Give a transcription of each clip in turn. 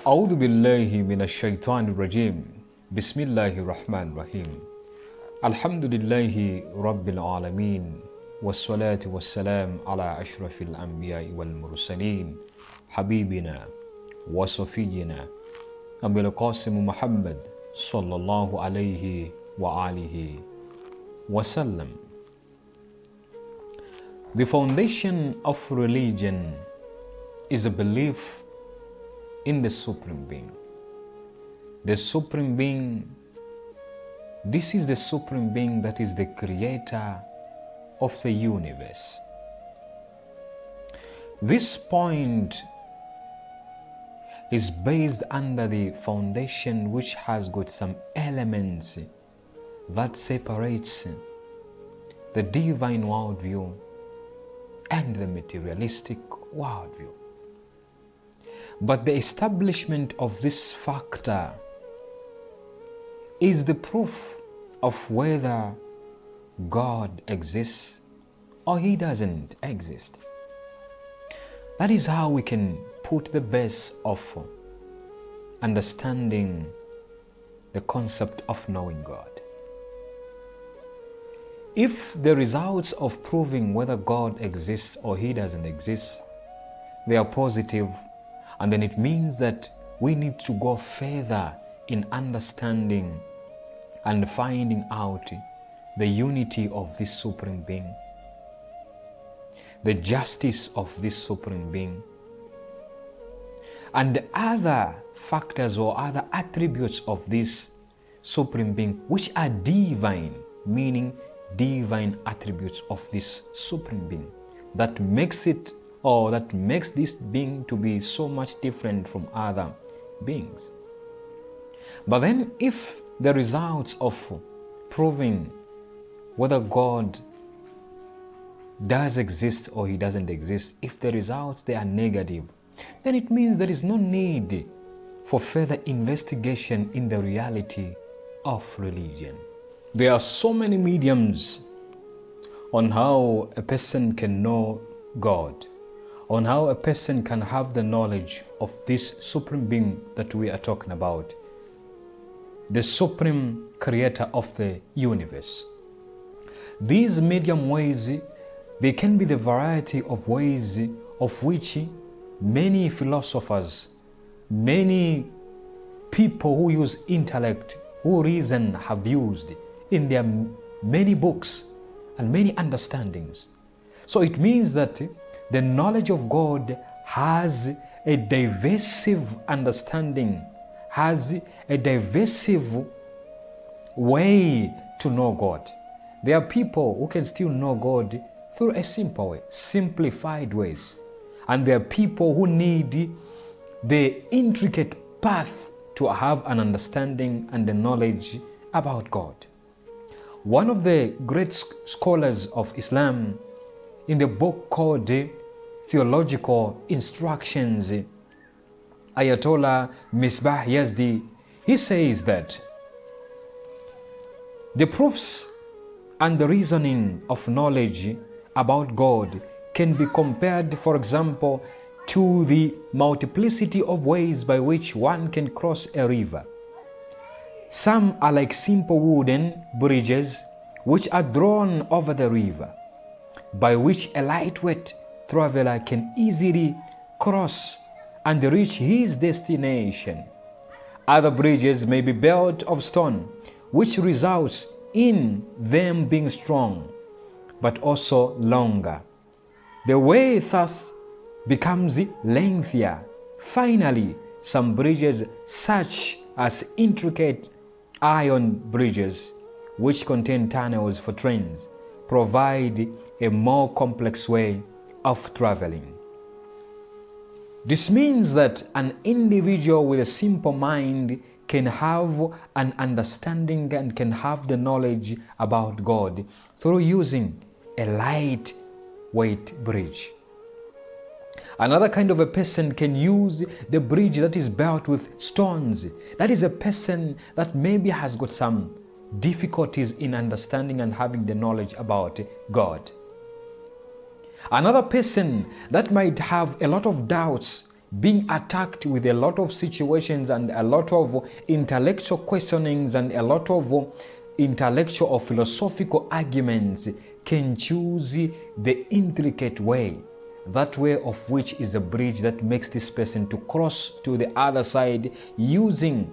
أعوذ بالله من الشيطان الرجيم بسم الله الرحمن الرحيم الحمد لله رب العالمين والصلاة والسلام على أشرف الأنبياء والمرسلين حبيبنا وصفينا أبي القاسم محمد صلى الله عليه وآله وسلم. The foundation of religion is a belief in the Supreme Being. The Supreme Being, this is the Supreme Being that is the creator of the universe. This point is based under the foundation which has got some elements that separates the divine worldview and the materialistic worldview. But the establishment of this factor is the proof of whether God exists or He doesn't exist. That is how we can put the base of understanding the concept of knowing God. If the results of proving whether God exists or He doesn't exist, they are positive, and then it means that we need to go further in understanding and finding out the unity of this Supreme Being, the justice of this Supreme Being, and other factors or other attributes of this Supreme Being which are divine, meaning divine attributes of this Supreme Being that makes it or that makes this being to be so much different from other beings. But then if the results of proving whether God does exist or He doesn't exist, if the results they are negative, then it means there is no need for further investigation in the reality of religion. There are so many mediums on how a person can know God, on how a person can have the knowledge of this Supreme Being that we are talking about, the Supreme Creator of the universe. These medium ways, they can be the variety of ways of which many philosophers, many people who use intellect, who reason have used in their many books and many understandings. So it means that the knowledge of God has a diversive understanding, has a diversive way to know God. There are people who can still know God through a simple way, simplified ways. And there are people who need the intricate path to have an understanding and the knowledge about God. One of the great scholars of Islam, in the book called Theological Instructions, Ayatollah Misbah Yazdi, he says that the proofs and the reasoning of knowledge about God can be compared, for example, to the multiplicity of ways by which one can cross a river. Some are like simple wooden bridges which are drawn over the river, by which a lightweight traveler can easily cross and reach his destination. Other bridges may be built of stone, which results in them being strong, but also longer. The way thus becomes lengthier. Finally, some bridges, such as intricate iron bridges, which contain tunnels for trains, provide a more complex way of traveling. This means that an individual with a simple mind can have an understanding and can have the knowledge about God through using a lightweight bridge. Another kind of a person can use the bridge that is built with stones. That is a person that maybe has got some difficulties in understanding and having the knowledge about God. Another person that might have a lot of doubts being attacked with a lot of situations and a lot of intellectual questionings and a lot of intellectual or philosophical arguments, can choose the intricate way, that way of which is a bridge that makes this person to cross to the other side using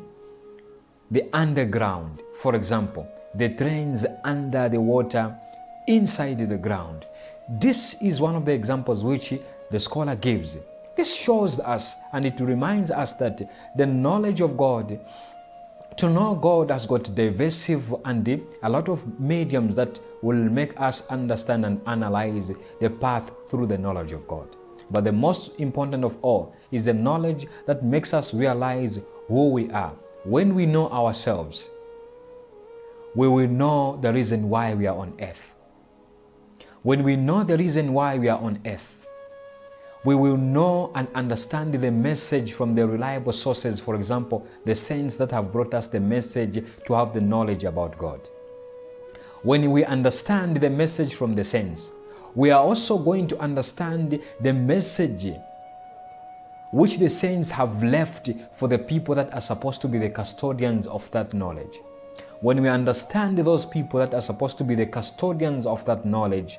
the underground. For example, the trains under the water, inside the ground. This is one of the examples which the scholar gives. This shows us and it reminds us that the knowledge of God, to know God, has got divisive and a lot of mediums that will make us understand and analyze the path through the knowledge of God. But the most important of all is the knowledge that makes us realize who we are. When we know ourselves, we will know the reason why we are on earth. When we know the reason why we are on earth, we will know and understand the message from the reliable sources. For example, the saints that have brought us the message to have the knowledge about God. When we understand the message from the saints, we are also going to understand the message which the saints have left for the people that are supposed to be the custodians of that knowledge. When we understand those people that are supposed to be the custodians of that knowledge,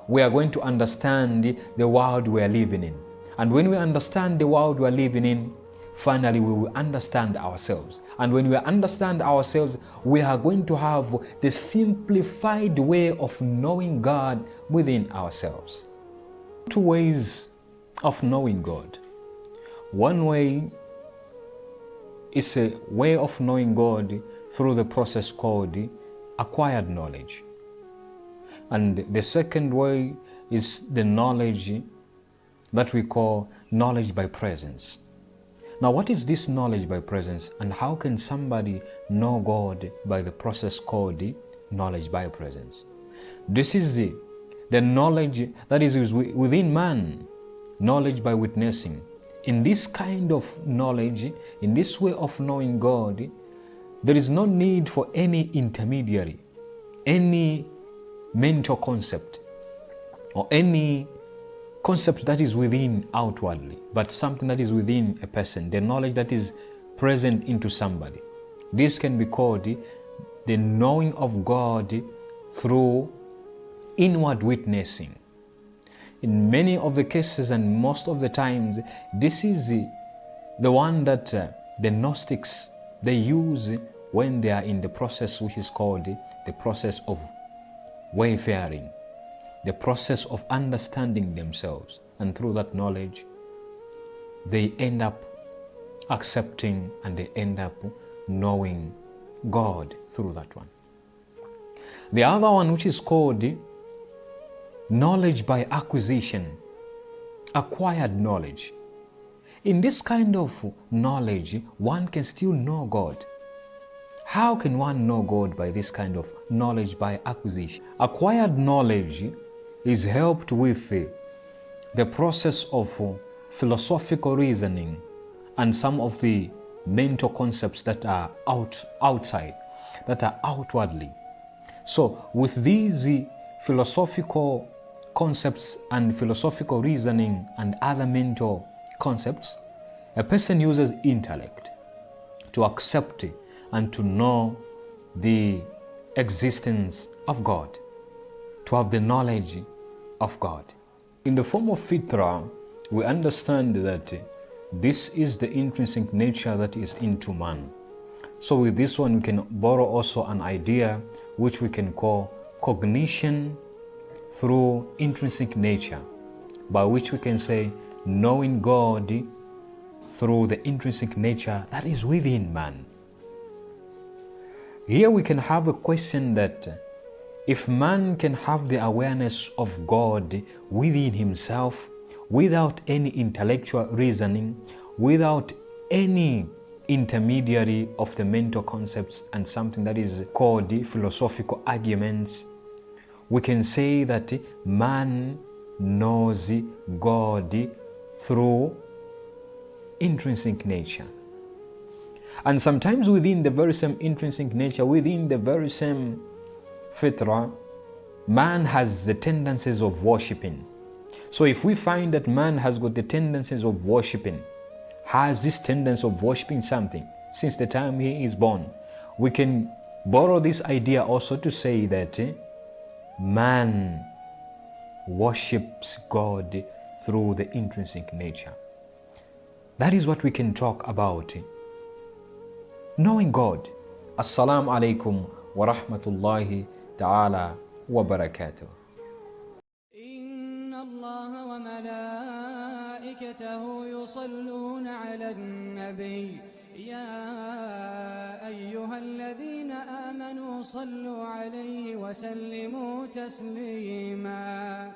we are going to understand the world we are living in. And when we understand the world we are living in, finally we will understand ourselves. And when we understand ourselves, we are going to have the simplified way of knowing God within ourselves. Two ways of knowing God. One way is a way of knowing God through the process called acquired knowledge. And the second way is the knowledge that we call knowledge by presence. Now, what is this knowledge by presence, and how can somebody know God by the process called knowledge by presence? This is the knowledge that is within man, knowledge by witnessing. In this kind of knowledge, in this way of knowing God, there is no need for any intermediary, any mental concept, or any concept that is within outwardly, but something that is within a person, the knowledge that is present into somebody. This can be called the knowing of God through inward witnessing. In many of the cases and most of the times, this is the one that the Gnostics, they use when they are in the process which is called the process of wayfaring, the process of understanding themselves. And through that knowledge, they end up accepting and they end up knowing God through that one. The other one, which is called knowledge by acquisition, acquired knowledge. In this kind of knowledge, one can still know God. How can one know God by this kind of knowledge by acquisition? Acquired knowledge is helped with the process of philosophical reasoning and some of the mental concepts that are outside, that are outwardly. So with these philosophical concepts and philosophical reasoning and other mental concepts, a person uses intellect to accept and to know the existence of God, to have the knowledge of God. In the form of fitra, we understand that this is the intrinsic nature that is into man. So with this one, we can borrow also an idea which we can call cognition through intrinsic nature, by which we can say knowing God through the intrinsic nature that is within man. Here we can have a question that if man can have the awareness of God within himself without any intellectual reasoning, without any intermediary of the mental concepts and something that is called philosophical arguments, we can say that man knows God through intrinsic nature. And sometimes within the very same intrinsic nature, within the very same fitra, man has the tendencies of worshipping. So if we find that man has got the tendencies of worshipping, has this tendency of worshipping something since the time he is born, we can borrow this idea also to say that man worships God through the intrinsic nature. That is what we can talk about. Knowing God. Assalamu alaikum wa rahmatullahi ta'ala wa barakatuh. إن الله وملائكته يصلون على النبي يا أيها الذين آمنوا صلوا عليه وسلموا تسليما